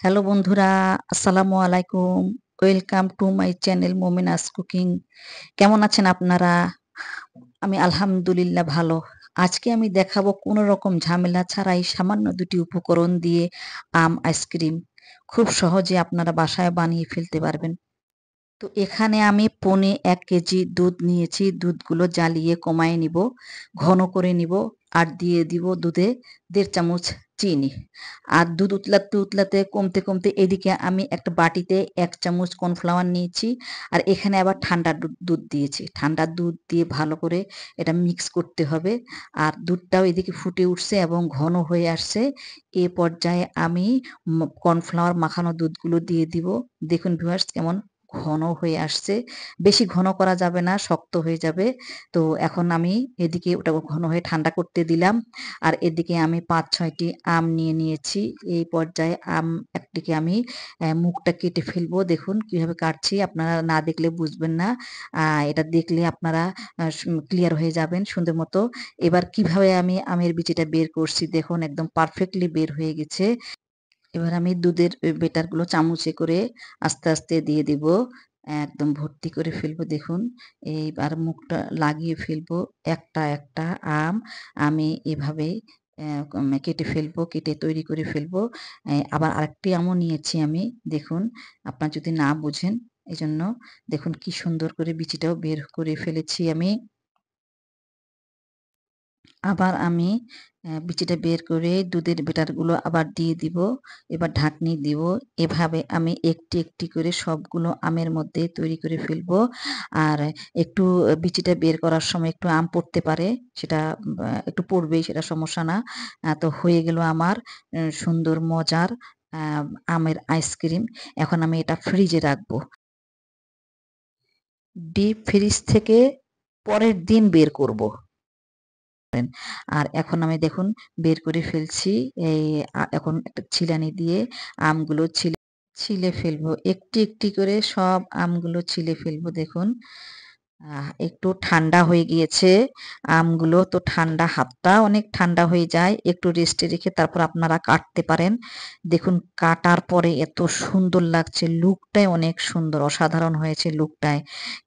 Hello বন্ধুরা, আসসালামু আলাইকুম। Welcome to my channel Momena's cooking. কেমন আছেন আপনারা? আমি আলহামদুলিল্লাহ ভালো। আজকে আমি দেখাবো কোনো রকম ঝামেলা ছাড়াই সামান্য ২ টি উপকরণ দিয়ে আম আইসক্রিম। খুব সহজে আপনারা বাসায় বানিয়ে ফেলতে পারবেন। তো এখানে আমি পৌনে ১ কেজি দুধ নিয়েছি। দুধগুলো জ্বালিয়ে কমায় নিব, ঘন করে নিব আর দিয়ে দিব দুধে ১.৫ চামচ চিনি। আর দুধ উতলাতে, উতলাতে কমতে এদিকে আমি একটা বাটিতে ১ চামচ কর্নফ্লাওয়ার নিয়েছি। আর এখানে আবার ঠান্ডা দুধ দিয়েছি। ঠান্ডা দুধ দিয়ে ভালো করে এটা মিক্স করতে হবে। আর দুধটাও এদিকে ফুটে উঠছে এবং ঘন হয়ে আসছে। এ পর্যায়ে আমি কর্নফ্লাওয়ার মাখানো দুধগুলো দিয়ে দিব। দেখুন ভিউয়ার্স কেমন ঘন হয়ে আসছে। বেশি ঘন করা যাবে না, শক্ত হয়ে যাবে। তো এখন আমি এদিকে ওটা ঘন হয়ে ঠান্ডা করতে দিলাম। আর এদিকে আমি ৫-৬ টি আম নিয়ে নিয়েছি। এই পর্যায়ে একটিকে আমি মুখটা কেটে ফেলবো। দেখুন কিভাবে কাটছি। আপনারা না দেখলে বুঝবেন না। এটা দেখলে আপনারা আ সু ক্লিয়ার হয়ে যাবেন সুন্দর মতো। এবার কিভাবে আমি আমের বিচিটা বের করছি দেখুন একদম পারফেক্টলি বের হয়ে গেছে। এবার আমি দুধের বেটারগুলো চামচে করে আস্তে দিয়ে দিব। একদম ভর্তি করে ফেলবো দেখুন। এইবার মুখটা লাগিয়ে ফেলবো। একটা আম আমি এভাবেই কেটে ফেলবো, কেটে তৈরি করে ফেলবো। আবার আরেকটি আমও নিয়েছি আমি। দেখুন আপনারা যদি না বুঝেন এজন্য দেখুন কি সুন্দর করে বিচিটাও বের করে ফেলেছি আমি। আবার আমি বিচিটা বের করে দুধের বেটারগুলো আবার দিয়ে দিব। এবার ঢাকনি দিব। এভাবে আমি একটি করে সবগুলো আমের মধ্যে তৈরি করে ফেলবো। আর একটু বিচিটা বের করার সময় একটু আম পড়তে পারে। সেটা একটু পড়বেই সেটা সমস্যা না। তো হয়ে গেল আমার সুন্দর মজার আ আমের আইসক্রিম। এখন আমি এটা ফ্রিজে রাখবো। ডিপ ফ্রিজ থেকে পরের দিন বের করব। আর এখন আমি দেখুন বের করে ফেলছি। এই এখন একটা ছিলানি দিয়ে আমগুলো ছিলে ফেলবো। একটি করে সব আমগুলো ছিলে ফেলবো দেখুন। একটু ঠান্ডা হয়ে গিয়েছে আমগুলো। তো ঠান্ডা হাতটা অনেক ঠান্ডা হয়ে যায়। একটু রেস্টে রেখে তারপর আপনারা কাটতে পারেন। দেখুন কাটার পরে এত সুন্দর লাগছে। লুকটাই অনেক সুন্দর। অসাধারণ হয়েছে লুকটায়।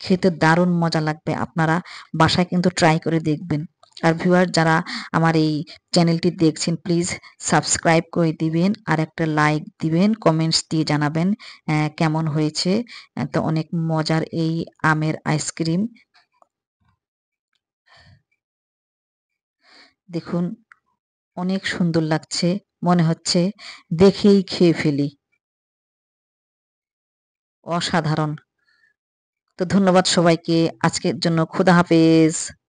খেতে দারুণ মজা লাগবে। আপনারা বাসায় কিন্তু ট্রাই করে দেখবেন। আর ভিউয়ার যারা আমার এই চ্যানেলটি দেখছেন প্লিজ সাবস্ক্রাইব করে দিবেন। আর একটা লাইক দিবেন, কমেন্টস দিয়ে জানাবেন কেমন হয়েছে। তো অনেক মজার এই আমের আইসক্রিম। দেখুন অনেক সুন্দর লাগছে। মনে হচ্ছে দেখেই খেয়ে ফেলি। অসাধারণ। তো ধন্যবাদ সবাইকে। আজকের জন্য খোদা হাফেজ।